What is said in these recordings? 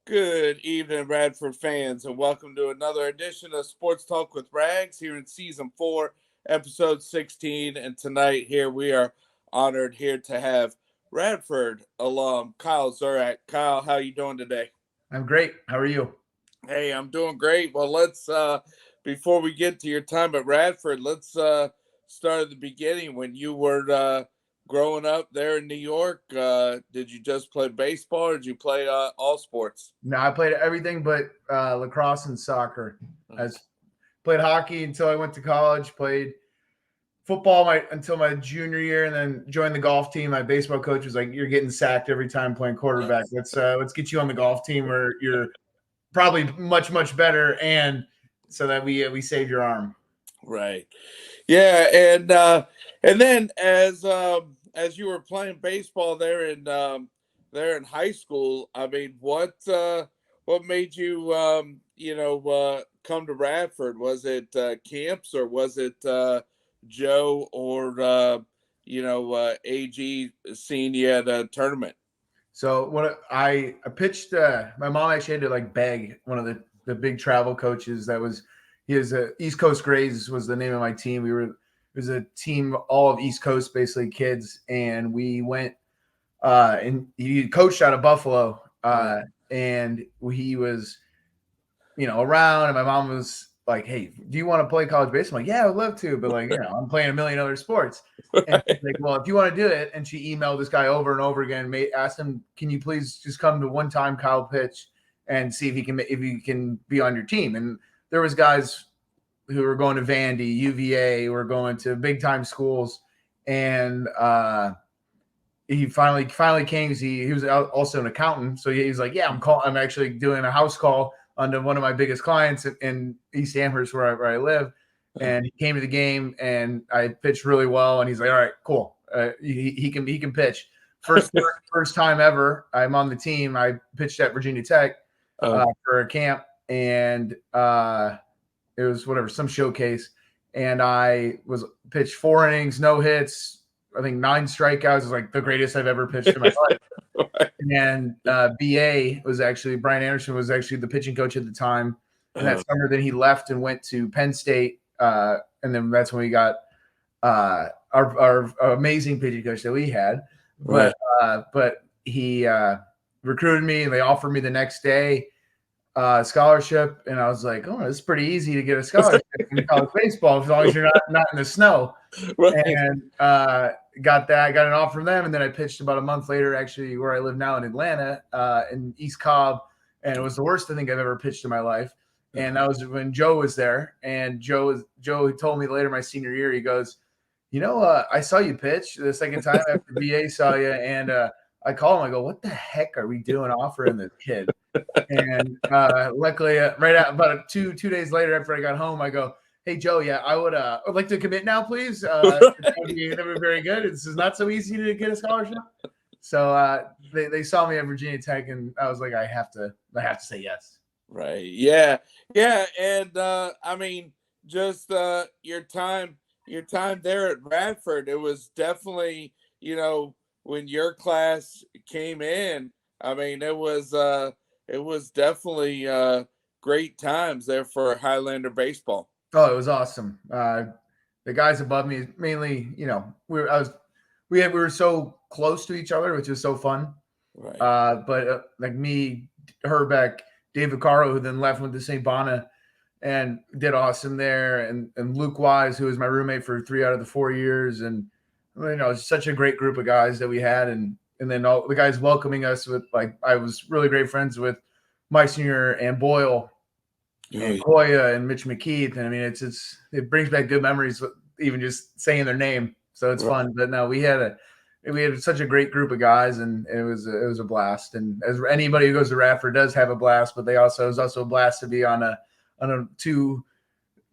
Good evening, Radford fans, and welcome to another edition of Sports Talk with Rags here in Season 4, Episode 16. And tonight here we are honored here to have Radford alum Kyle Zurak. Kyle, how you doing today? I'm great. How are you? Hey, I'm doing great. Well, let's before we get to your time at Radford, let's start at the beginning when you were growing up there in New York. Did you just play baseball or did you play all sports? No, I played everything but lacrosse and soccer. I played hockey until I went to college. Played football until my junior year, and then joined the golf team. My baseball coach was like, "You're getting sacked every time playing quarterback. Let's get you on the golf team where you're probably much better, and so that we save your arm." Right. Yeah, and then as you were playing baseball there in high school, I mean, what made you come to Radford? Was it camps or was it Joe or AG seeing you at a tournament? So what I pitched. My mom actually had to like beg one of the big travel coaches that was he was East Coast Grays was the name of my team. It was a team all of East Coast basically kids, and we went and he coached out of Buffalo, and he was around, and my mom was like, "Hey, do you want to play college baseball?" I'm like, "Yeah, I would love to, but I'm playing a million other sports." And she's like, "Well, if you want to do it," and she emailed this guy over and over again, asked him, "Can you please just come to one time Kyle pitch and see if he can be on your team?" And there was guys who were going to Vandy, UVA, were going to big time schools, and he finally came. He was also an accountant, so he's like, "Yeah, I'm actually doing a house call onto one of my biggest clients in East Amherst where I live." And he came to the game, and I pitched really well. And he's like, "All right, cool. He can pitch." First time ever I'm on the team. I pitched at Virginia Tech for a camp, and it was some showcase. And I was pitched 4 innings, no hits, I think 9 strikeouts. Is like the greatest I've ever pitched in my life. And Brian Anderson was actually the pitching coach at the time. And that summer, then he left and went to Penn State. And then that's when we got our amazing pitching coach that we had. But he recruited me, and they offered me the next day scholarship, and I was like, "Oh, it's pretty easy to get a scholarship in college baseball as long as you're not in the snow." Right. And got an offer from them, and then I pitched about a month later, actually, where I live now in Atlanta, in East Cobb, and it was the worst I think I've ever pitched in my life. And that was when Joe was there, and Joe told me later my senior year, he goes, "I saw you pitch the second time after BA saw you, and I call him. I go, what the heck are we doing offering this kid?" And luckily, right out about two days later, after I got home, I go, "Hey Joe, yeah, I would like to commit now, please. That would be very good. This is not so easy to get a scholarship." So they saw me at Virginia Tech, and I was like, I have to say yes. Right. Yeah. Yeah. And I mean, just your time there at Radford, it was definitely, when your class came in, I mean, it was definitely great times there for Highlander baseball. Oh, it was awesome. The guys above me, mainly, we were so close to each other, which was so fun. Right. But like me, Herbeck, David Caro, who then left, went to St. Bona and did awesome there, and Luke Wise, who was my roommate for 3 out of the 4 years, and it's such a great group of guys that we had, and then all the guys welcoming us with, like, I was really great friends with Mike Senior and Boyle and Koya and Mitch McKeith, and I mean it brings back good memories even just saying their name, so it's fun. But no, we had such a great group of guys, and it was a blast. And as anybody who goes to Radford does have a blast, but it was also a blast to be on a two,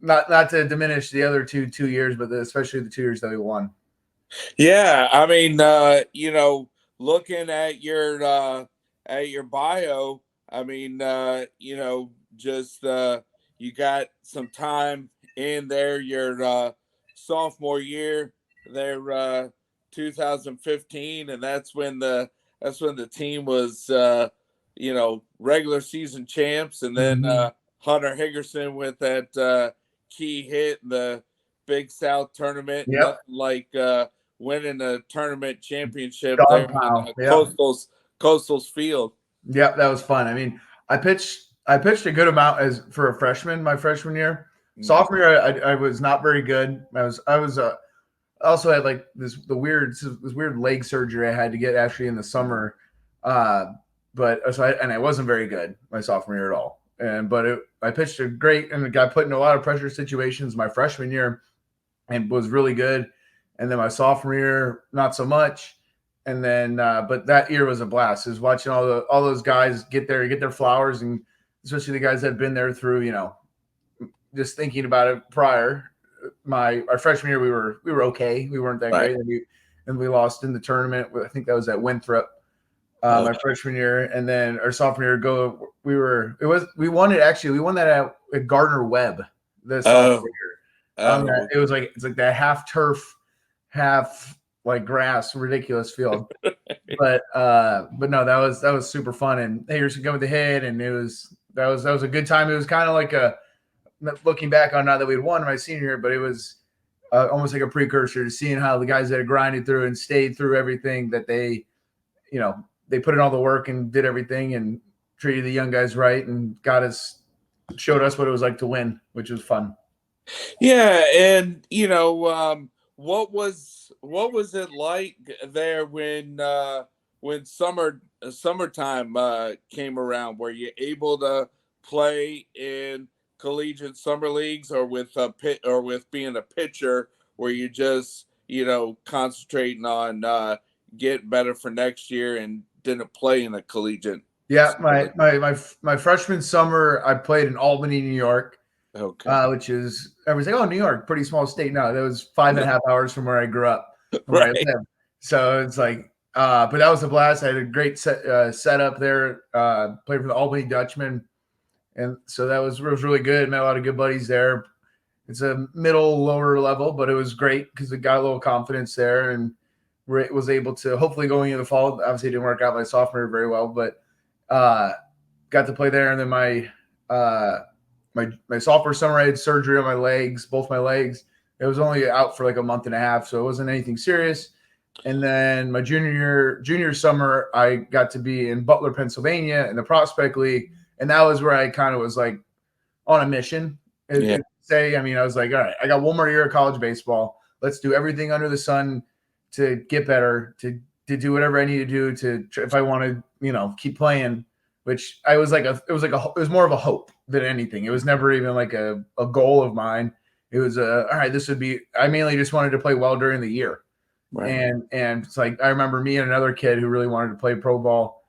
not to diminish the other two years, but especially the 2 years that we won. Yeah, I mean, looking at your bio, I mean, just you got some time in there your sophomore year there, 2015, and that's when the team was regular season champs, and then Mhm. Hunter Higgerson with that key hit in the Big South tournament. Yep. Nothing like winning a tournament championship there Dog on pile. Yep. Coastal's field. Yep. That was fun. I mean, I pitched a good amount as for a freshman my freshman year. Mm. Sophomore year, I was not very good. I also had like this weird leg surgery I had to get actually in the summer. Uh, but I wasn't very good my sophomore year at all. I pitched a great and got put in a lot of pressure situations my freshman year and was really good. And then my sophomore year, not so much. And then, but that year was a blast. Is watching all those guys get their flowers, and especially the guys that had been there through, just thinking about it prior. Our freshman year, we were okay. We weren't that Right. great, and we lost in the tournament. I think that was at Winthrop. My Okay. freshman year, and then our sophomore year, we won it actually. We won that at Gardner Webb the sophomore Oh. year. Oh. It's like that half turf, half like grass, ridiculous field. But no, that was super fun. And Hagerson going with the hit, and that was a good time. It was kind of like looking back on now that we'd won my senior year, but it was almost like a precursor to seeing how the guys that had grinded through and stayed through everything that you know, they put in all the work and did everything and treated the young guys right and showed us what it was like to win, which was fun. Yeah, and what was it like there when summertime came around? Were you able to play in collegiate summer leagues, or with a pit, or with being a pitcher, were you just concentrating on getting better for next year and didn't play in a collegiate Yeah, summer my league? my my my freshman summer, I played in Albany, New York, Okay. which is everyone's like, oh, New York, pretty small state. No, that was five and a half hours from where I grew up, from where I Right. live. So it's like, but that was a blast. I had a great setup there. Played for the Albany Dutchman, and so that was really good. Met a lot of good buddies there. It's a middle lower level, but it was great because it got a little confidence there and was able to hopefully going into the fall. Obviously, it didn't work out my sophomore year very well, but uh, got to play there. And then uh, my sophomore summer, I had surgery on my legs, both my legs. It was only out for like a month and a half, so it wasn't anything serious. And then my junior summer, I got to be in Butler, Pennsylvania, in the Prospect League, and that was where I kind of was like on a mission. Yeah. I mean, I was like, all right, I got one more year of college baseball. Let's do everything under the sun to get better, to do whatever I need to do if I want to, keep playing. Which I was like, it was more of a hope than anything. It was never even like a goal of mine. It was all right. This would be. I mainly just wanted to play well during the year, Right. and it's like I remember me and another kid who really wanted to play pro ball.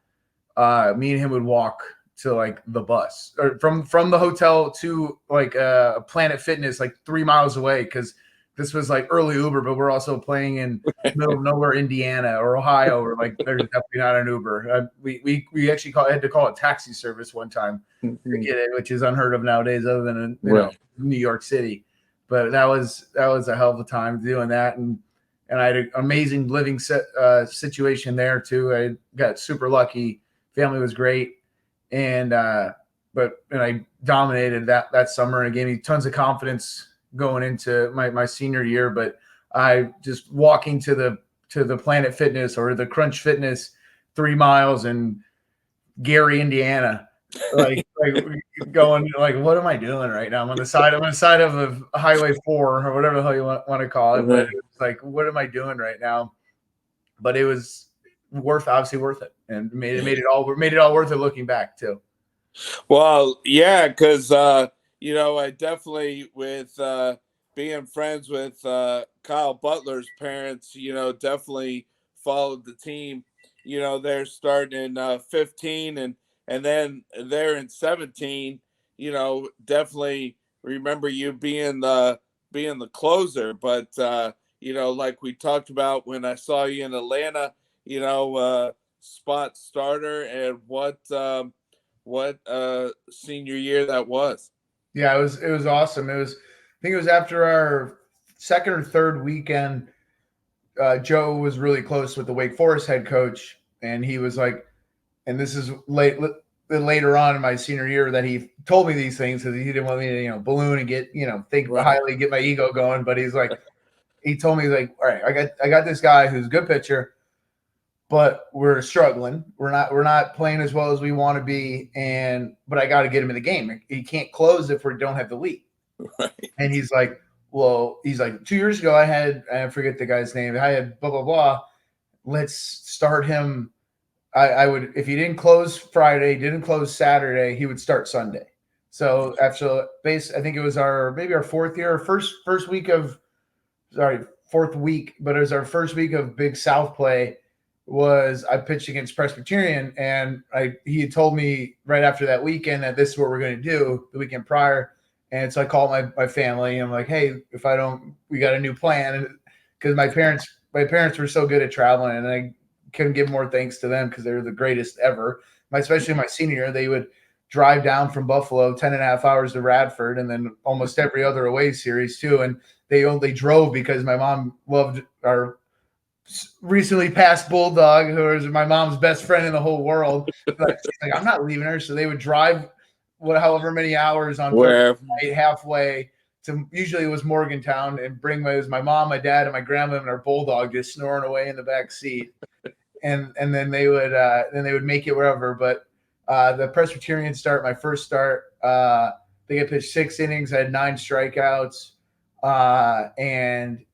Me and him would walk to like the bus or from the hotel to like Planet Fitness, like 3 miles away, because this was like early Uber, but we're also playing in middle of nowhere, Indiana or Ohio, or like there's definitely not an Uber. We actually had to call a taxi service one time to Mhm. get it, which is unheard of nowadays, other than in, Right. New York City. But that was a hell of a time doing that, and I had an amazing living situation there too. I got super lucky. Family was great, and I dominated that summer, and it gave me tons of confidence going into my senior year. But I just walking to the Planet Fitness or the Crunch Fitness 3 miles in Gary, Indiana, like going like, what am I doing right now? I'm on the side of a Highway 4 or whatever the hell you want to call it. But Right. it's like, what am I doing right now? But it was obviously worth it, and made Yeah. it all worth it looking back too. Well, yeah, because I definitely, with being friends with Kyle Butler's parents, definitely followed the team. They're starting in 15, and then they're in 17. Definitely remember you being the closer, but like we talked about when I saw you in Atlanta, spot starter, and what senior year that was. Yeah, it was awesome. I think it was after our second or third weekend. Joe was really close with the Wake Forest head coach, and he was like, and this is later on in my senior year that he told me these things because he didn't want me to balloon and get think highly, get my ego going. But he's like, he told me, he's like, all right, I got this guy who's a good pitcher, but we're struggling. We're not playing as well as we want to be, but I got to get him in the game. He can't close if we don't have the lead. Right. And he's like, well, 2 years ago I forget the guy's name. I had blah blah blah. Let's start him. I would, if he didn't close Friday, didn't close Saturday, he would start Sunday. So after I think it was maybe our fourth week, but it was our first week of Big South play. I pitched against Presbyterian, and he had told me right after that weekend that this is what we're going to do the weekend prior. And so I called my family, and I'm like, hey, we got a new plan, because my parents were so good at traveling, and I couldn't give more thanks to them because they were the greatest ever. Especially my senior year, they would drive down from Buffalo 10.5 hours to Radford, and then almost every other away series too. And they only drove because my mom loved our recently passed bulldog, who was my mom's best friend in the whole world. Like, I'm not leaving her. So they would drive however many hours on Thursday night, halfway to, usually it was Morgantown, and it was my mom, my dad, and my grandma and our bulldog just snoring away in the back seat. And then they would make it wherever. But the Presbyterian start, my first start, they got pitched 6 innings. I had 9 strikeouts, and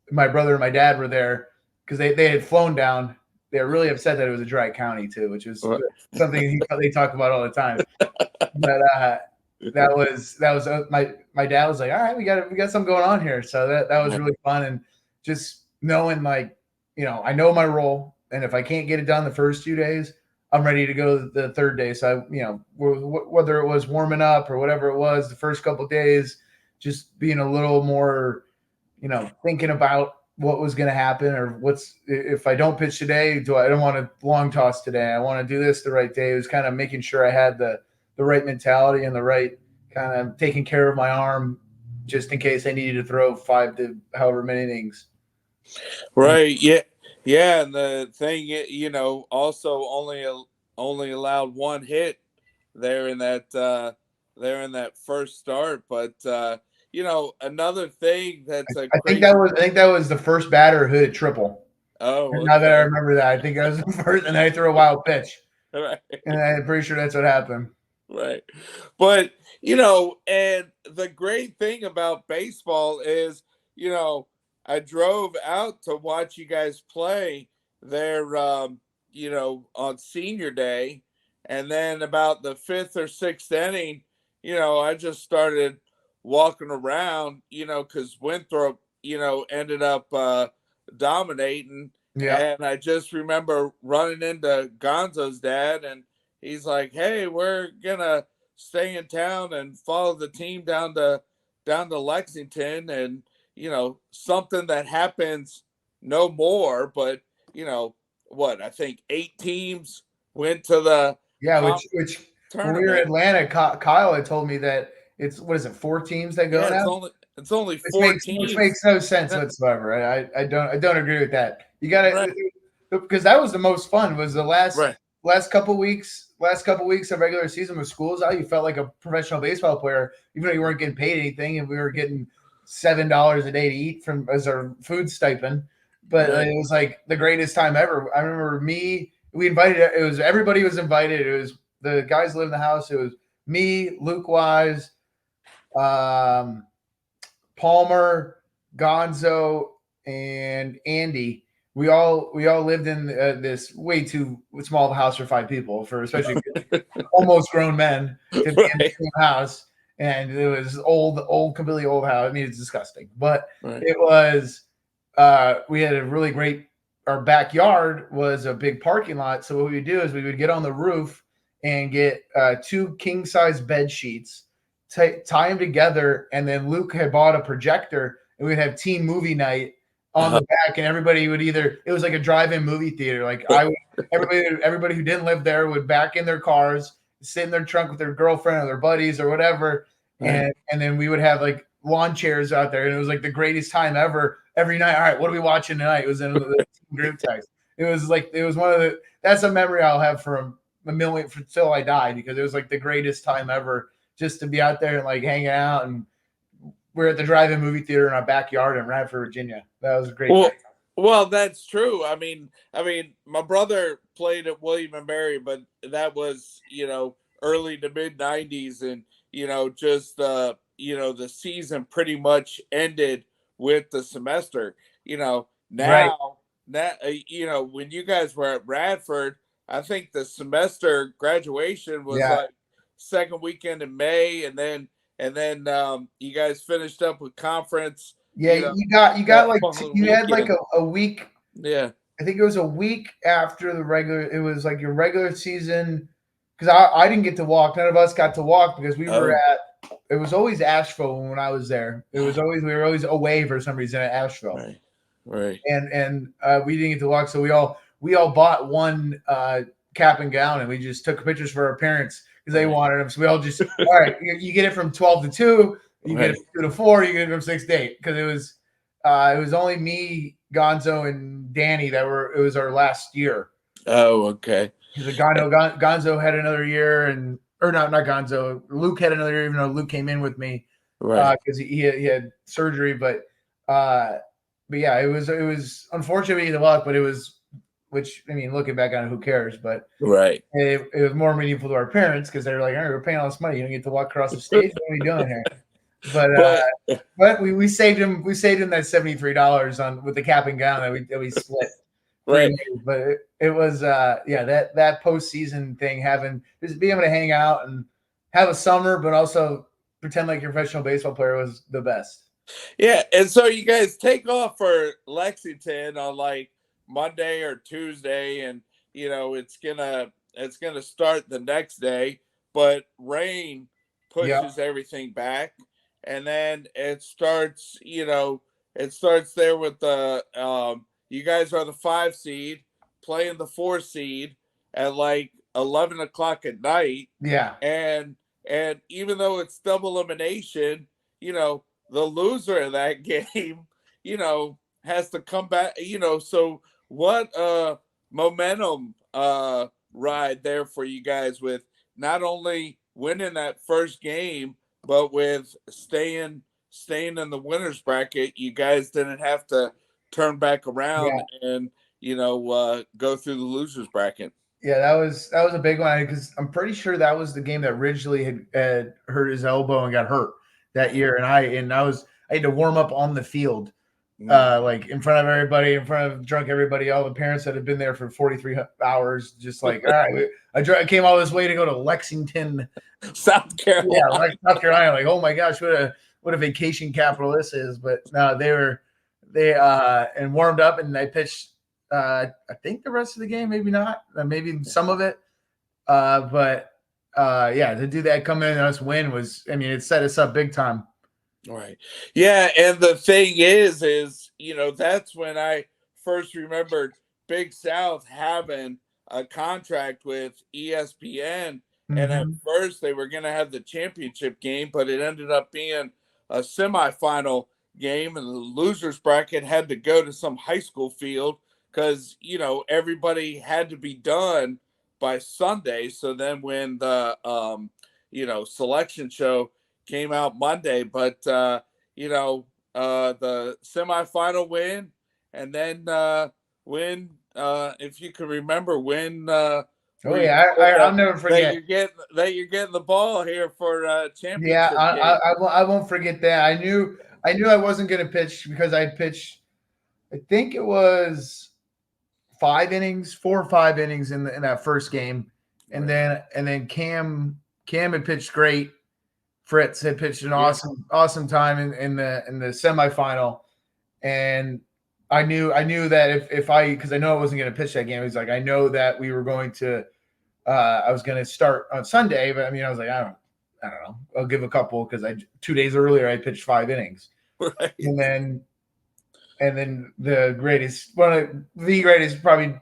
my brother and my dad were there because they had flown down. They were really upset that it was a dry county too, which was something they talk about all the time. But that was my dad was like, all right, we got something going on here. So that was really fun, and just knowing, like, I know my role. And if I can't get it done the first 2 days, I'm ready to go the third day. So, whether it was warming up or whatever it was, the first couple of days, just being a little more, thinking about what was going to happen, or if I don't pitch today, I don't want to long toss today. I want to do this the right day. It was kind of making sure I had the right mentality and the right kind of taking care of my arm just in case I needed to throw 5 to however many innings. Right. Yeah. Yeah, and the thing, also only allowed 1 hit there in that first start. But another thing that's I think that was the first batter who hit a triple. Oh, okay. Now that I remember that, I think that was the first, and then I threw a wild pitch. Right. And I'm pretty sure that's what happened. Right. But and the great thing about baseball is, I drove out to watch you guys play there, on senior day. And then about the 5th or 6th inning, I just started walking around, because Winthrop, ended up dominating. Yeah. And I just remember running into Gonzo's dad, and he's like, hey, we're going to stay in town and follow the team down to Lexington. And, something that happens no more, but I think 8 teams went to the which tournament. When we were in Atlanta, Kyle had told me that it's 4 teams that go now? It's only 4 teams. Which makes no sense whatsoever. I don't agree with that. You gotta, because that was the most fun, was the last couple weeks of regular season with schools out. You felt like a professional baseball player, even though you weren't getting paid anything, and we were getting $7 a day to eat as our food stipend. But it was like the greatest time ever. I remember everybody was invited. It was the guys live in the house. It was me, Luke Wise, Palmer, Gonzo, and Andy. We all lived in this way too small house for 5 people, for especially almost grown men to be in the same house. And it was completely old house. I mean, it's disgusting, but it was. We had a really great. Our backyard was a big parking lot, so what we would do is we would get on the roof and get 2 king size bed sheets, tie them together, and then Luke had bought a projector, and we'd have team movie night on the back, and everybody would it was like a drive-in movie theater. Like everybody who didn't live there would back in their cars, sit in their trunk with their girlfriend or their buddies or whatever, and then we would have like lawn chairs out there, and it was like the greatest time ever. Every night, all right, what are we watching tonight? It was in the group text. It was one of that's a memory I'll have from a million until I died, because it was like the greatest time ever just to be out there and like hanging out. And we're at the drive-in movie theater in our backyard in Radford, Virginia. That was a great time. Well, that's true. I mean, my brother played at William and Mary, but that was early to mid '90s, and just the season pretty much ended with the semester. Right. Now, when you guys were at Radford, I think the semester graduation was Yeah. like second weekend in May, and then you guys finished up with conference. Yeah, You know, you got that like following you had like weekend. a week. Yeah. I think it was a week after the regular. It was like your regular season, because I didn't get to walk. None of us got to walk because we were Oh, at. It was always Asheville when I was there. It was always we were always away for some reason at Asheville, right, right, and we didn't get to walk. So we all bought one cap and gown, and we just took pictures for our parents because they right, wanted them. So we all just all right. You get it from 12 to 2. You get it right. from 2 to 4. You get it from 6 to 8, because it was only me, Gonzo, and Danny that were. It was our last year. Oh, okay. Because Gonzo had another year, and or not Gonzo. Luke had another year, even though Luke came in with me Right, because he had surgery. Uh, but yeah, it was unfortunately the luck, but it was, which I mean, looking back on it, who cares? But right. it was more meaningful to our parents because they were like, "All right, we're paying all this money. You don't get to walk across the stage. What are we doing here?" But But we saved him. We saved him that $73 on with the cap and gown that we split three right. ways. But it was yeah, that postseason thing, having just being able to hang out and have a summer, but also pretend like you're a professional baseball player was the best. Yeah, and so you guys take off for Lexington on like Monday or Tuesday, and it's gonna start the next day, but rain Yeah, pushes everything back, and then it starts there with the you guys are the 5 seed playing the 4 seed at like 11 o'clock at night, yeah, and even though it's double elimination, you know the loser of that game, has to come back. So what momentum ride there for you guys with not only winning that first game, but with staying in the winners bracket. You guys didn't have to turn back around yeah. and go through the losers bracket. Yeah, that was a big one because I'm pretty sure that was the game that Ridgely had hurt his elbow and got hurt that year, and I had to warm up on the field, Mm. like in front of everybody, in front of drunk everybody, all the parents that had been there for 43 hours, just like, all right, I came all this way to go to Lexington, South yeah, Carolina. like South Carolina, like, oh my gosh, what a vacation capital this is. But no, they and warmed up, and I pitched. I think the rest of the game, maybe not, maybe some of it. But yeah, to do that, come in and us win was, I mean, it set us up big time. Right. Yeah, and the thing is, that's when I first remembered Big South having a contract with ESPN, and at Mm-hmm. first they were going to have the championship game, but it ended up being a semifinal game, and the losers bracket had to go to some high school field because everybody had to be done by Sunday. So then when the selection show came out Monday, but the semifinal win, and then win. If you can remember, when Oh were you yeah, told I'll that never forget. you're getting the ball here for a Yeah, championship game? I won't forget that. I knew I wasn't going to pitch because I pitched. I think it was 5 innings, 4 or 5 innings in that first game, and Right. then Cam had pitched great. Fritz had pitched an Yeah. awesome time in the semifinal, and I knew that if I, because I know I wasn't going to pitch that game. He's like, I know that we were going to I was going to start on Sunday, but I mean, I was like, I don't know, I'll give a couple, because I 2 days earlier I pitched 5 innings, Right. and then one of the greatest probably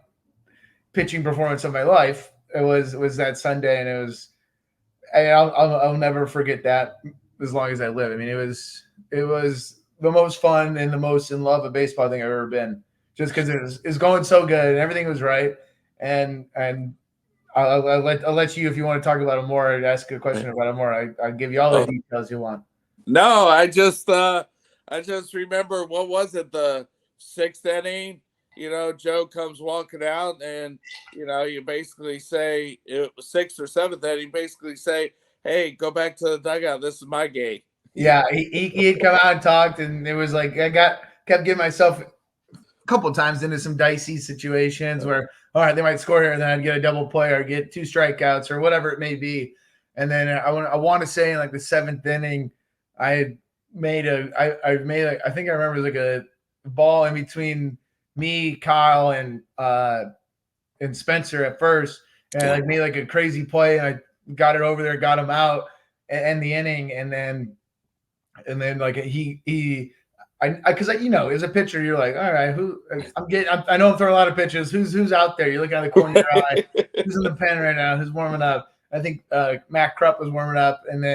pitching performance of my life. It was that Sunday, and I'll never forget that as long as I live. I mean, it was the most fun and the most in love of baseball thing I've ever been. Just because it's going so good and everything was right, and I'll let you, if you want to talk about it more, I'd ask a question about it more. I'll give you all the Oh, details you want. no, I just remember, what was it, the sixth inning? Joe comes walking out, and you basically say, it was sixth or seventh inning. Basically say, "Hey, go back to the dugout. This is my game." Yeah, he had come out and talked, and it was like I kept getting myself a couple times into some dicey situations where, all right, they might score here, and then I'd get a double play or get two strikeouts or whatever it may be. And then I want to say in like the seventh inning, I had I think I remember it was like a ball in between me, Kyle, and Spencer at first, and I like made like a crazy play, and I got it over there, got him out, and end the inning, and then like I because as a pitcher, you're like, all right, I know I'm throwing a lot of pitches. Who's out there? You look out of the corner of your eye. Who's in the pen right now? Who's warming up? I think Matt Krupp was warming up, and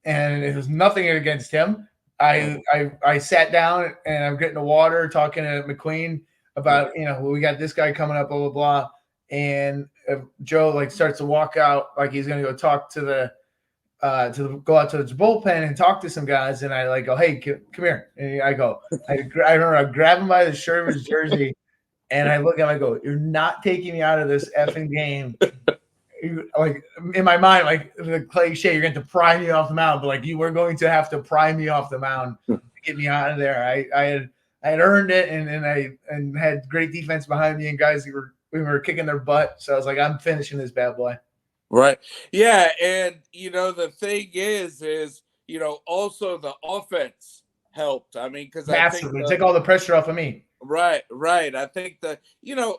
it was nothing against him. I sat down and I'm getting the water, talking to McQueen about we got this guy coming up, blah blah blah, and Joe like starts to walk out like he's gonna go talk to go out to the bullpen and talk to some guys, and I like go, hey, come here, and I remember I grab him by the shirt of his jersey, and I look at him, I go, you're not taking me out of this effing game. Like in my mind, like the cliche, you're going to pry me off the mound, but like you were going to have to pry me off the mound to get me out of there. I had earned it, and had great defense behind me, and guys we were kicking their butt. So I was like, I'm finishing this bad boy. Right. Yeah, and the thing is, also the offense helped. I mean, because I think Massively take all the pressure off of me. right, right. I think that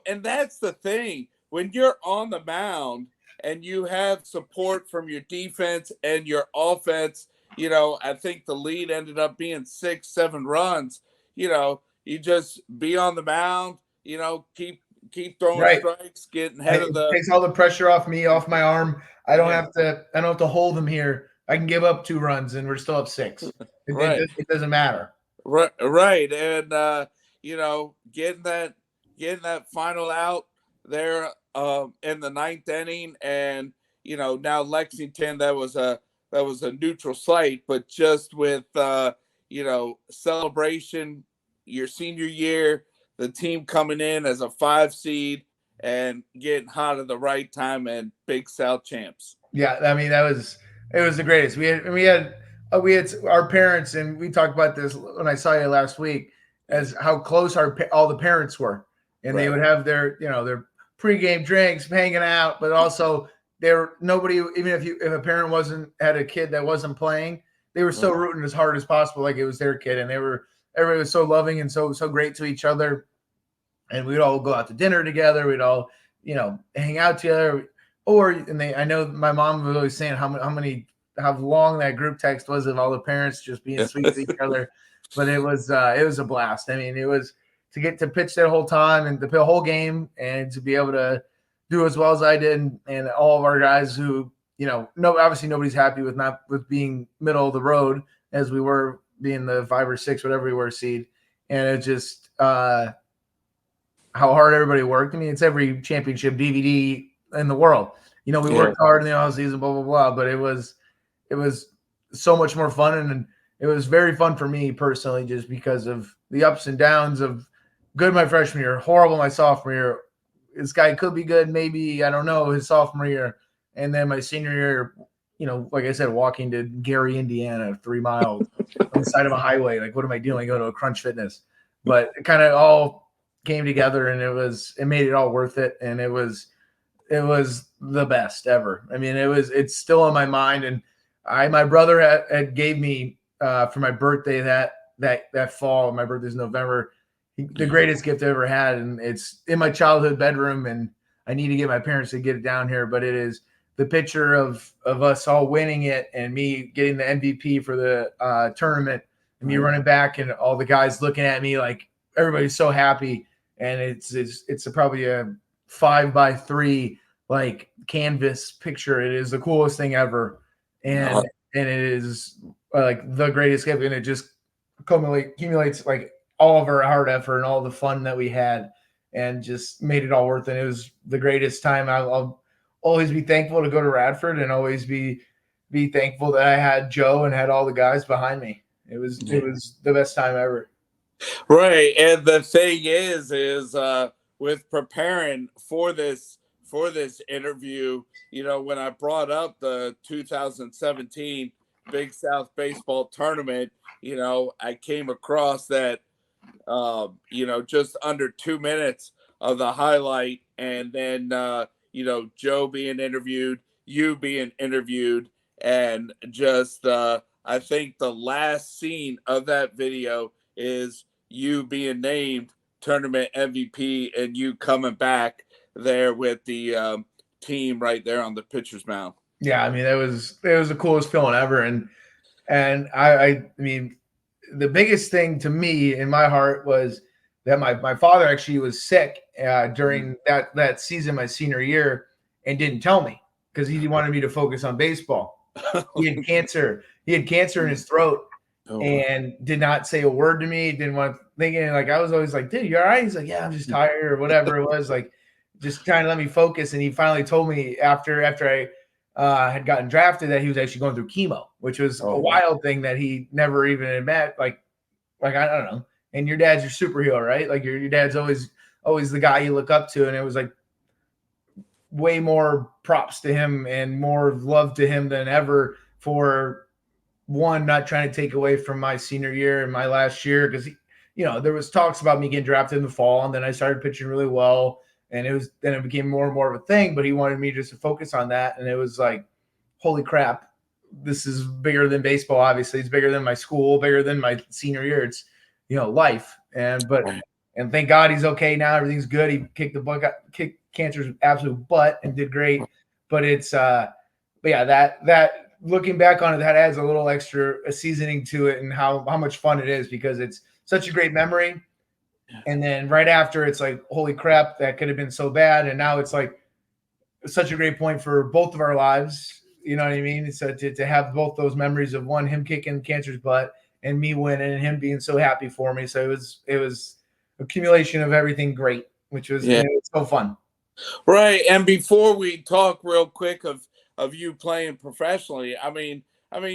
and that's the thing, when you're on the mound and you have support from your defense and your offense. I think the lead ended up being 6-7 runs. You just be on the mound. Keep throwing Right. strikes, getting ahead of It the takes all the pressure off me, off my arm. I don't yeah. have to. I don't have to hold them here. I can give up 2 runs, and we're still up 6. Right. It doesn't matter. Right, and getting that final out there in the ninth inning, and now Lexington, that was a neutral site, but just with celebration, your senior year, the team coming in as a 5 seed and getting hot at the right time, and Big South champs. Yeah, I mean it was the greatest. We had our parents, and we talked about this when I saw you last week, as how close all the parents were, and they Right. would have their pregame drinks, hanging out, but also nobody, even if a parent wasn't had a kid that wasn't playing, they were still rooting as hard as possible, like it was their kid, and everybody was so loving and so great to each other, and we'd all go out to dinner together. We'd all hang out together. I know my mom was always saying how long that group text was of all the parents just being sweet to each other, but it was a blast. I mean, it was to get to pitch that whole time and to play a whole game and to be able to do as well as I did, and all of our guys who no, obviously nobody's happy with being middle of the road as we were being the 5 or 6 whatever we were seed, and it just how hard everybody worked. I mean, it's every championship DVD in the world. We worked hard in the off season, blah blah blah. But it was so much more fun, and it was very fun for me personally, just because of the ups and downs of good my freshman year, horrible my sophomore year. This guy could be good, maybe, I don't know, his sophomore year, and then my senior year. Like I said, walking to Gary, Indiana, 3 miles on the side of a highway. Like, what am I doing? Go to a Crunch Fitness, but it kind of all came together, and it made it all worth it, and it was the best ever. I mean, it's still on my mind, and my brother had gave me for my birthday that fall. My birthday's November. The greatest gift I ever had, and it's in my childhood bedroom, and I need to get my parents to get it down here, but it is the picture of us all winning it, and me getting the MVP for the tournament, and me running back, and all the guys looking at me like everybody's so happy. And it's probably a 5x3 like canvas picture. It is the coolest thing ever, and it is like the greatest gift, and it just accumulates like all of our hard effort and all the fun that we had, and just made it all worth it. It was the greatest time. I'll always be thankful to go to Radford and always be thankful that I had Joe and had all the guys behind me. It was the best time ever. Right. And the thing is with preparing for this interview, when I brought up the 2017 Big South Baseball Tournament, I came across that just under 2 minutes of the highlight, and then Joe being interviewed, you being interviewed, and just I think the last scene of that video is you being named tournament MVP and you coming back there with the team right there on the pitcher's mound. Yeah, I mean it was the coolest feeling ever, and I mean the biggest thing to me in my heart was that my father actually was sick during that season, my senior year, and didn't tell me because he wanted me to focus on baseball. He had cancer. He had cancer in his throat and did not say a word to me. Didn't want to thinking like I was always like, dude, you all right? He's like, yeah, I'm just tired or whatever it was. Like, just trying to let me focus. And he finally told me after I had gotten drafted that he was actually going through chemo, which was a wild thing that he never even admit. Like I don't know. And your dad's your superhero, right? Like your dad's always the guy you look up to, and it was like way more props to him and more love to him than ever for one, not trying to take away from my senior year and my last year, because there was talks about me getting drafted in the fall, and then I started pitching really well, and then it became more and more of a thing, but he wanted me just to focus on that. And it was like, holy crap, this is bigger than baseball. Obviously it's bigger than my school, bigger than my senior year. It's life. And thank God he's okay now. Everything's good. He kicked cancer's absolute butt and did great. But that looking back on it, that adds a little extra seasoning to it, and how much fun it is, because it's such a great memory. And then right after, it's like, holy crap, that could have been so bad. And now it's like such a great point for both of our lives. You know what I mean? So to have both those memories of one, him kicking cancer's butt, and me winning, and him being so happy for me. So it was accumulation of everything great, which was, it was so fun. Right. And before we talk real quick of you playing professionally, I mean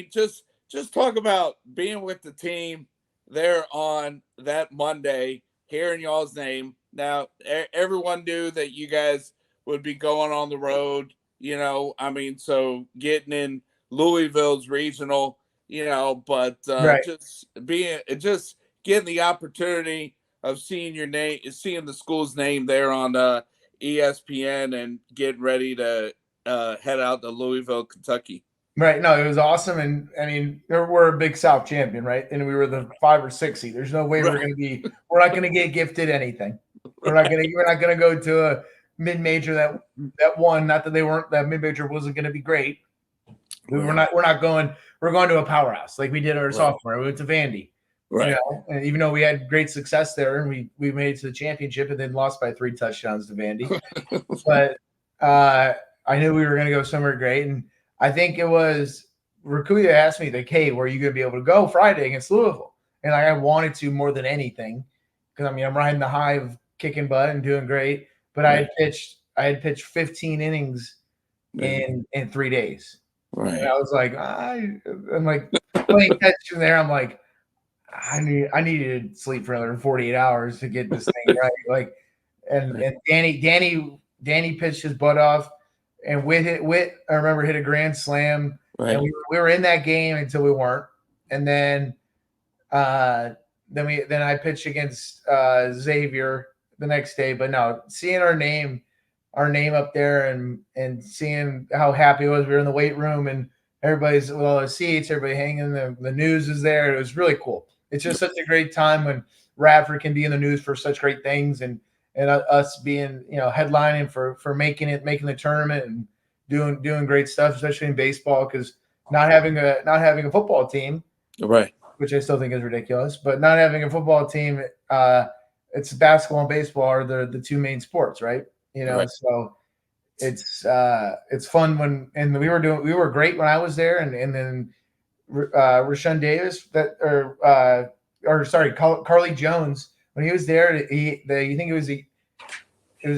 just talk about being with the team there on that Monday, hearing y'all's name. Now everyone knew that you guys would be going on the road, so getting in Louisville's regional, but Right. just getting the opportunity of seeing your name, seeing the school's name there on ESPN, and getting ready to head out to Louisville, Kentucky. Right. No, it was awesome. And I mean, we're a Big South champion, right? And we were the 5 or 6 seed. There's no way we're not going to get gifted anything. We're not going to go to a mid-major that won. Not that that mid-major wasn't going to be great. We're going to a powerhouse like we did our sophomore. We went to Vandy. Right. And even though we had great success there, and we made it to the championship and then lost by 3 touchdowns to Vandy. But I knew we were going to go somewhere great. And I think it was Rakuya asked me, like, hey, were you going to be able to go Friday against Louisville? And I wanted to more than anything, because I'm riding the high of kicking butt and doing great. But I had pitched 15 innings in 3 days. Right. And I was like, I'm like playing catch from there. I'm like, I needed to sleep for another 48 hours to get this thing right. Like, and Danny pitched his butt off. And Witt, I remember, hit a grand slam, and we were in that game until we weren't. And then I pitched against Xavier the next day. But no, seeing our name up there, and seeing how happy I was. We were in the weight room, and everybody's with all the seats, everybody hanging. The news is there. It was really cool. It's just such a great time when Radford can be in the news for such great things, and us being, headlining for making the tournament and doing great stuff, especially in baseball, because not having a football team, right, which I still think is ridiculous, but not having a football team, it's basketball and baseball are the 2 main sports, right? So it's fun and we were great when I was there, and then Rashawn Davis Carly Jones, when he was there, you think it was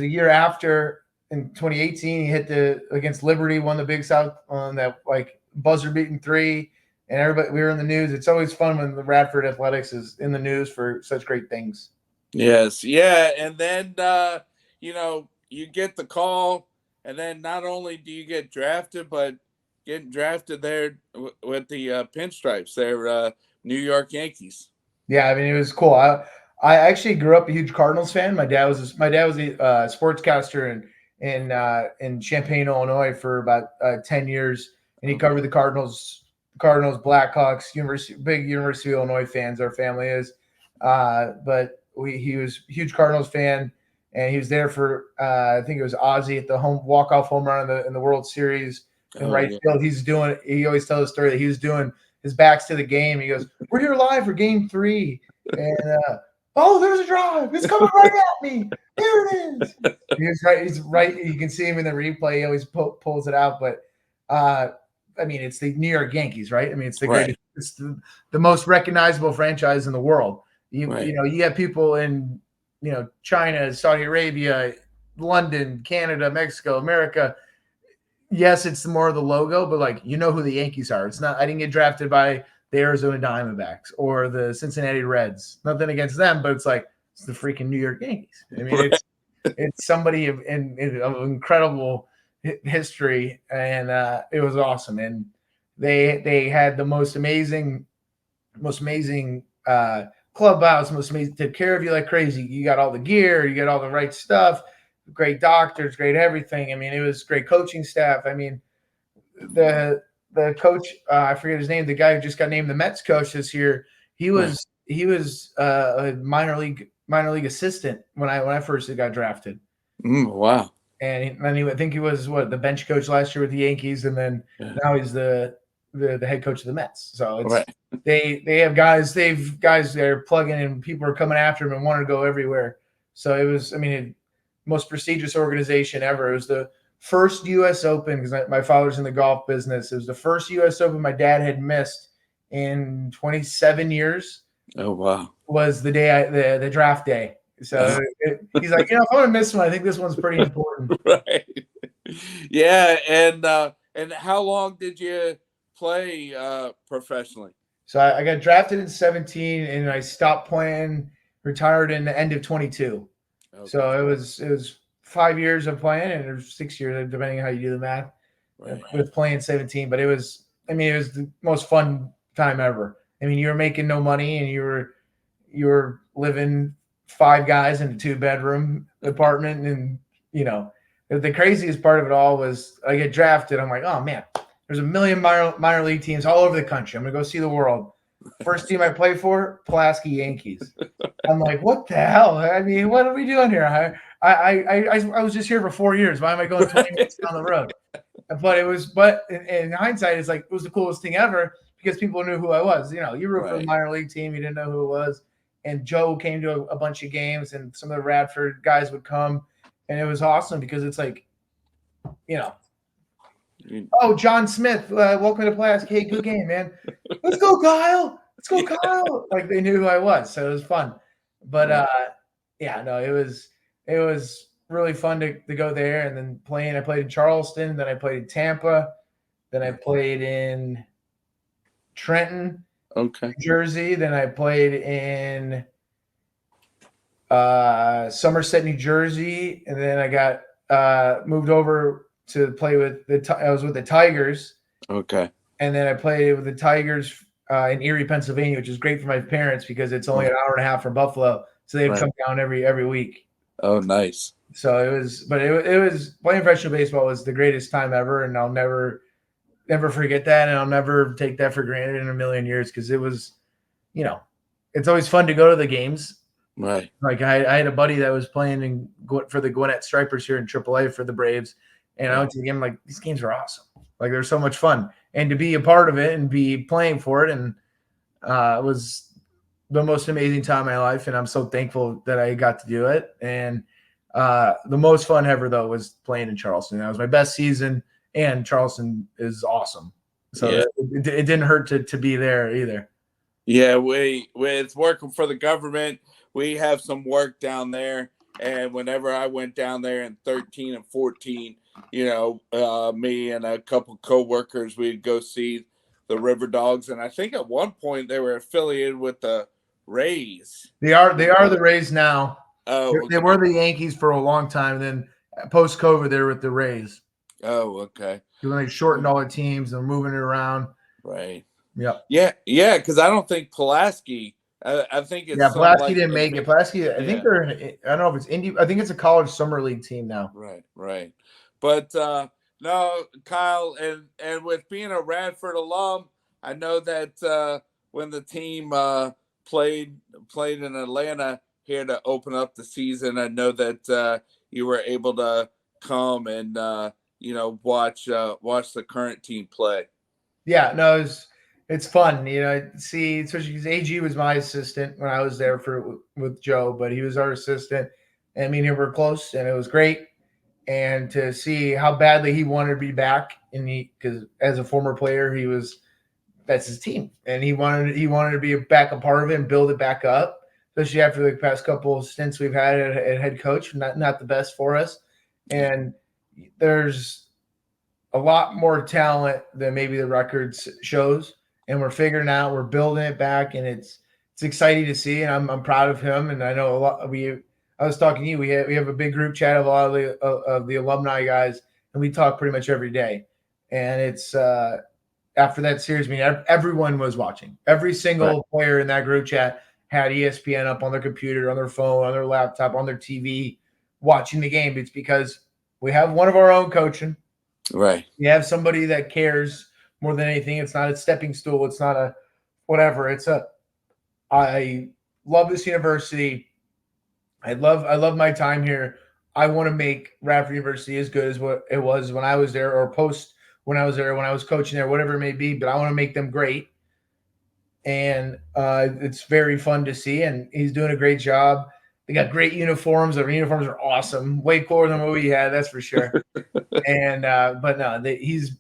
a year after in 2018, he hit against Liberty, won the Big South on that like buzzer beating three, and everybody we were in the news. It's always fun when the Radford Athletics is in the news for such great things. Yes, yeah, and then you get the call, and then not only do you get drafted, but getting drafted there with the pinstripes, they're New York Yankees. Yeah, I mean it was cool. I actually grew up a huge Cardinals fan. My dad was a sportscaster in Champaign, Illinois for about 10 years, and he covered the Cardinals, Blackhawks, big University of Illinois fans. Our family is, but he was a huge Cardinals fan, and he was there for I think it was Ozzie at the home walk-off home run in the World Series in right field. He always tells the story that he was doing his back's to the game. He goes, "We're here live for Game 3, and oh, there's a drive. It's coming right at me. There it is." He's right. He's right. You can see him in the replay. He always pulls it out. But I mean, it's the New York Yankees, right? I mean, it's the greatest. It's the most recognizable franchise in the world. You know, you have people in China, Saudi Arabia, London, Canada, Mexico, America. Yes, it's more of the logo, but like who the Yankees are. It's not. I didn't get drafted by the Arizona Diamondbacks or the Cincinnati Reds. Nothing against them, but it's like it's the freaking New York Yankees. I mean, it's somebody of incredible history, and it was awesome. And they had the most amazing clubhouse, most amazing, took care of you like crazy. You got all the gear, you got all the right stuff, great doctors, great everything. I mean, it was great coaching staff. I mean, the coach, I forget his name, the guy who just got named the Mets coach this year. He was a minor league assistant when I first got drafted. Wow. And I think he was the bench coach last year with the Yankees, and then now he's the head coach of the Mets. So it's they have guys they're plugging in, people are coming after him and want to go everywhere. So it was, I mean, most prestigious organization ever. It was the first U.S. Open because my father's in the golf business. It was the first U.S. Open my dad had missed in 27 years. Oh wow! Was the day the draft day. So he's like, if I'm gonna miss one, I think this one's pretty important. Right. Yeah, and how long did you play professionally? So I got drafted in 17, and I stopped playing, retired in the end of 22. Okay. So it was 5 years of playing, and there's 6 years, depending on how you do the math, with playing 17. But it was the most fun time ever. I mean, you were making no money, and you were living 5 guys in a 2-bedroom apartment. And, the craziest part of it all was I get drafted. I'm like, oh, man, there's a million minor league teams all over the country. I'm going to go see the world. First team I play for, Pulaski Yankees. I'm like, what the hell? I mean, what are we doing here? I was just here for 4 years. Why am I going 20 minutes down the road? But in hindsight, it's like it was the coolest thing ever because people knew who I was. You root for a minor league team, you didn't know who it was. And Joe came to a bunch of games, and some of the Radford guys would come, and it was awesome because it's like, oh, John Smith, welcome to Pulaski. Hey, good game, man. Let's go, Kyle. Let's go, Kyle. Like they knew who I was, so it was fun. But it was really fun to go there and then playing. I played in Charleston, then I played in Tampa, then I played in Trenton, New Jersey. Then I played in Somerset, New Jersey, and then I got moved over to play with I was with the Tigers. Okay. And then I played with the Tigers in Erie, Pennsylvania, which is great for my parents because it's only an hour and a half from Buffalo, so they'd come down every week. Oh, nice. So it was playing professional baseball was the greatest time ever, and I'll never forget that, and I'll never take that for granted in a million years because it was, it's always fun to go to the games. Right. Like I had a buddy that was playing for the Gwinnett Stripers here in AAA for the Braves, and I went to the game like these games are awesome. Like they're so much fun, and to be a part of it and be playing for it, and it was the most amazing time of my life, and I'm so thankful that I got to do it. And the most fun ever though was playing in Charleston. That was my best season, and Charleston is awesome. So it didn't hurt to be there either. Yeah, with working for the government, we have some work down there, And whenever I went down there in 13 and 14, me and a couple coworkers, we'd go see the River Dogs. And I think at one point they were affiliated with the Rays. They are the Rays now. Oh, They okay. were the Yankees for a long time. Then post COVID, they were with the Rays. Oh, okay. When they shortened all the teams and moving it around. Right. Yep. Yeah, because I don't think Pulaski. I think it's Pulaski didn't make it. Pulaski, I think they're. I don't know if it's Indy. I think it's a college summer league team now. Right. But no, Kyle, and with being a Radford alum, I know that when the team played in Atlanta here to open up the season, I know that you were able to come and watch the current team play. Yeah, no, it's fun, see, especially because AG was my assistant when I was there with Joe, but he was our assistant. And I mean, we were close, and it was great. And to see how badly he wanted to be back, because as a former player, that's his team, and he wanted to be back a part of it and build it back up, especially after the past couple of stints we've had at head coach, not the best for us. And there's a lot more talent than maybe the records shows, and we're figuring out, we're building it back, and it's exciting to see, and I'm proud of him. And I know a lot. I was talking to you. We have a big group chat of a lot of the alumni guys, and we talk pretty much every day. And it's after that series, I mean, everyone was watching. Every single player in that group chat had ESPN up on their computer, on their phone, on their laptop, on their TV, watching the game. It's because we have one of our own coaching. Right. You have somebody that cares more than anything. It's not a stepping stool. It's not a whatever. I love this university. I love my time here. I want to make Radford University as good as what it was when I was there, or post when I was there, when I was coaching there, whatever it may be. But I want to make them great. And it's very fun to see. And he's doing a great job. They got great uniforms. Their uniforms are awesome. Way cooler than what we had, that's for sure. And but no, he's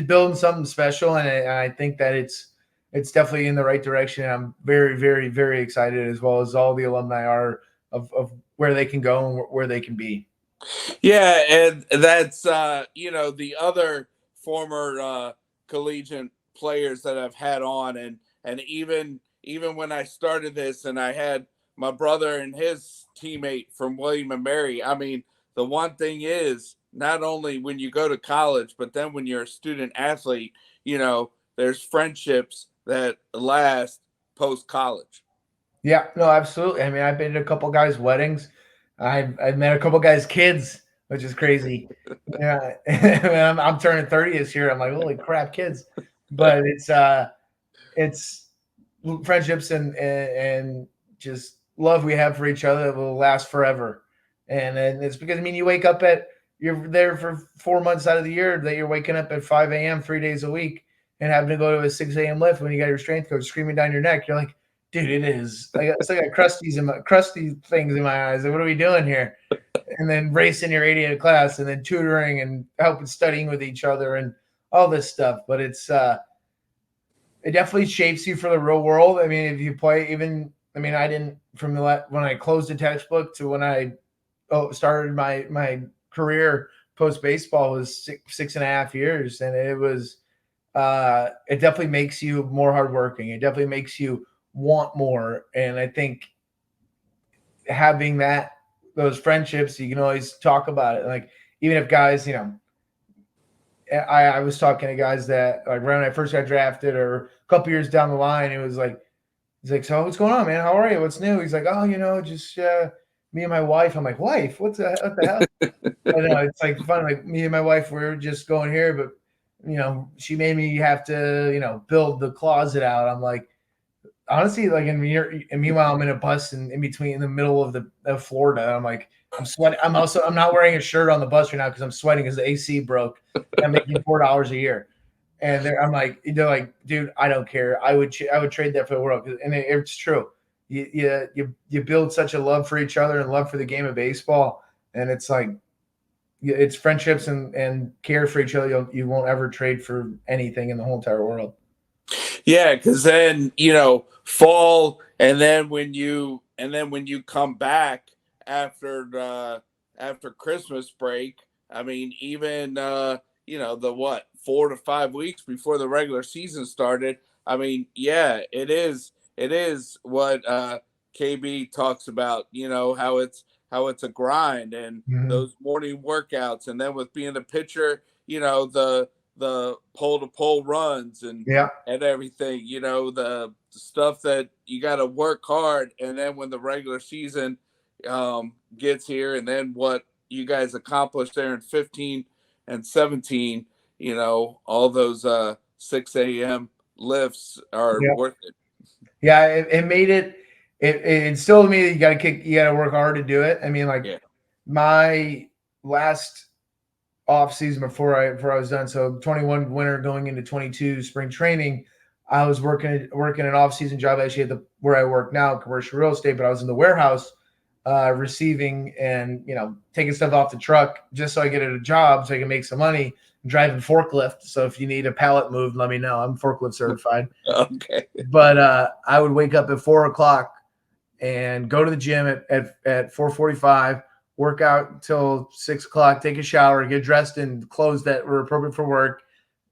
building something special, and I think that it's definitely in the right direction. I'm very, very, very excited, as well as all the alumni are, of where they can go and where they can be. Yeah, and that's the other former collegiate players that I've had on, and even when I started this, and I had my brother and his teammate from William and Mary. I mean, the one thing is, not only when you go to college, but then when you're a student athlete, there's friendships that last post college. Yeah, no, absolutely. I mean, I've been to a couple guys' weddings. I've met a couple guys' kids, which is crazy. Yeah, I'm turning 30 this year. I'm like, holy crap, kids! But it's friendships and just love we have for each other that will last forever. And it's because, I mean, you're there for 4 months out of the year that you're waking up at 5 a.m. 3 days a week and having to go to a 6 a.m. lift when you got your strength coach screaming down your neck. You're like, dude, it is. I got crusty things in my eyes. Like, what are we doing here? And then racing your 80 to class, and then tutoring and helping studying with each other and all this stuff. But it definitely shapes you for the real world. I mean, if you play, I didn't, from when I closed the textbook to when I started my career post baseball was 6.5 years, and it definitely makes you more hardworking. It definitely makes you want more, and I think having those friendships, you can always talk about it. Like, even if guys, I was talking to guys that, like, right when I first got drafted, or a couple years down the line, it was like, he's like, so what's going on, man? How are you? What's new? He's like, oh, just me and my wife. I'm like, wife? What the hell? I know, it's like fun. Like, me and my wife, we're just going here, but she made me have to, build the closet out. I'm like, honestly, like, and meanwhile, I'm in a bus in between, in the middle of Florida. I'm like, I'm sweating. I'm not wearing a shirt on the bus right now because I'm sweating because the AC broke. I'm making $4 a year. And they're like, dude, I don't care. I would trade that for the world. And it's true. You build such a love for each other and love for the game of baseball, and it's like, it's friendships and care for each other. You won't ever trade for anything in the whole entire world. Yeah, because then fall, and then when you come back after Christmas break. I mean, even the 4 to 5 weeks before the regular season started. I mean, yeah, it is what KB talks about. How it's a grind and Mhm. those morning workouts, and then with being a pitcher, the pole to pole runs Yeah. and everything. The stuff that you got to work hard, and then when the regular season gets here, and then what you guys accomplished there in 15 and 17, all those 6 a.m. lifts are Yeah. worth it. Yeah. It made it instilled in me that you gotta work hard to do it. I mean, like Yeah. my last off season before I was done. So 21 winter going into 22 spring training, I was working an off season job actually at the where I work now, commercial real estate, but I was in the warehouse receiving and taking stuff off the truck just so I get a job so I can make some money. Driving forklift. So if you need a pallet moved, let me know. I'm forklift certified. Okay. But I would wake up at 4 o'clock and go to the gym at 4:45, work out until 6 o'clock, take a shower, get dressed in clothes that were appropriate for work,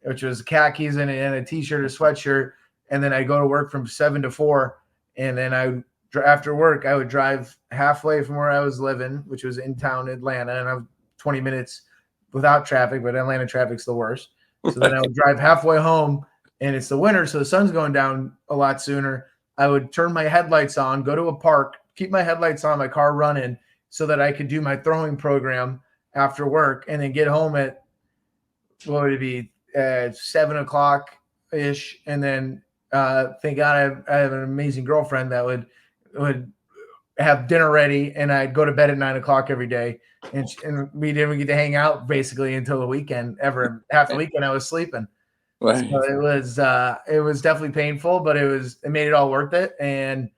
which was khakis and a t-shirt or sweatshirt. And then I go to work from 7 to 4. And then after work, I would drive halfway from where I was living, which was in town, Atlanta, and I was 20 minutes without traffic, but Atlanta traffic's the worst. So then I would drive halfway home, and it's the winter, so the sun's going down a lot sooner. I would turn my headlights on, go to a park, keep my headlights on, my car running so that I could do my throwing program after work and then get home at, what would it be, 7 o'clock ish. And then thank God I have an amazing girlfriend that would have dinner ready, and I'd go to bed at 9 o'clock every day. And we didn't get to hang out basically until the weekend ever. Half the weekend I was sleeping. So Right. it was definitely painful, but it made it all worth it. And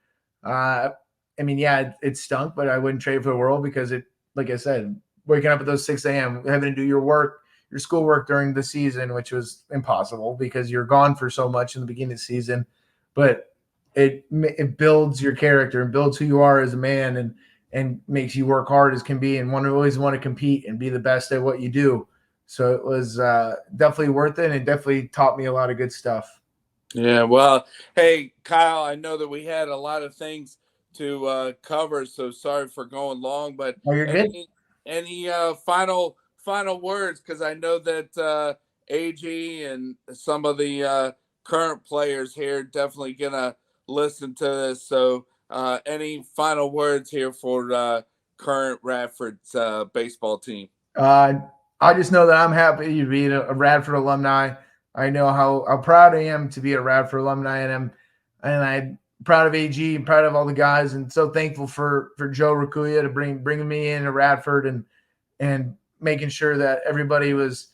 I mean, yeah, it stunk, but I wouldn't trade for the world because like I said, waking up at those 6 a.m., having to do your schoolwork during the season, which was impossible because you're gone for so much in the beginning of the season. But it builds your character and builds who you are as a man, and makes you work hard as can be and always want to compete and be the best at what you do. So it was definitely worth it, and it definitely taught me a lot of good stuff. Yeah, well, hey, Kyle, I know that we had a lot of things to cover, so sorry for going long, but Oh, you're good. any final words? Because I know that AG and some of the current players here definitely gonna listen to this. So, any final words here for current Radford's baseball team? Uh, I just know that I'm happy to be a Radford alumni. I know how proud I am to be a Radford alumni, I'm proud of AG and proud of all the guys, and so thankful for Joe Rakuya to bringing me in to Radford and making sure that everybody was,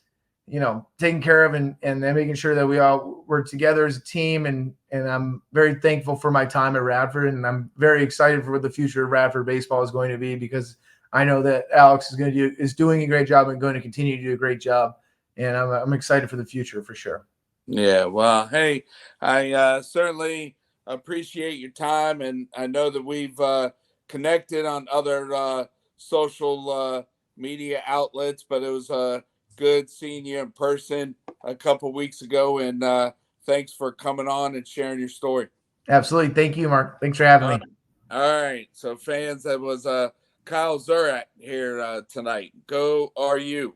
taken care of, and then making sure that we all were together as a team. And I'm very thankful for my time at Radford, and I'm very excited for what the future of Radford baseball is going to be, because I know that Alex is doing a great job and going to continue to do a great job. And I'm excited for the future for sure. Yeah, well, hey, I certainly appreciate your time, and I know that we've connected on other social media outlets, but it was good seeing you in person a couple weeks ago, and thanks for coming on and sharing your story. Absolutely. Thank you, Mark. Thanks for having All me. right, all right. So, fans, that was Kyle Zurak here tonight. Go, are you?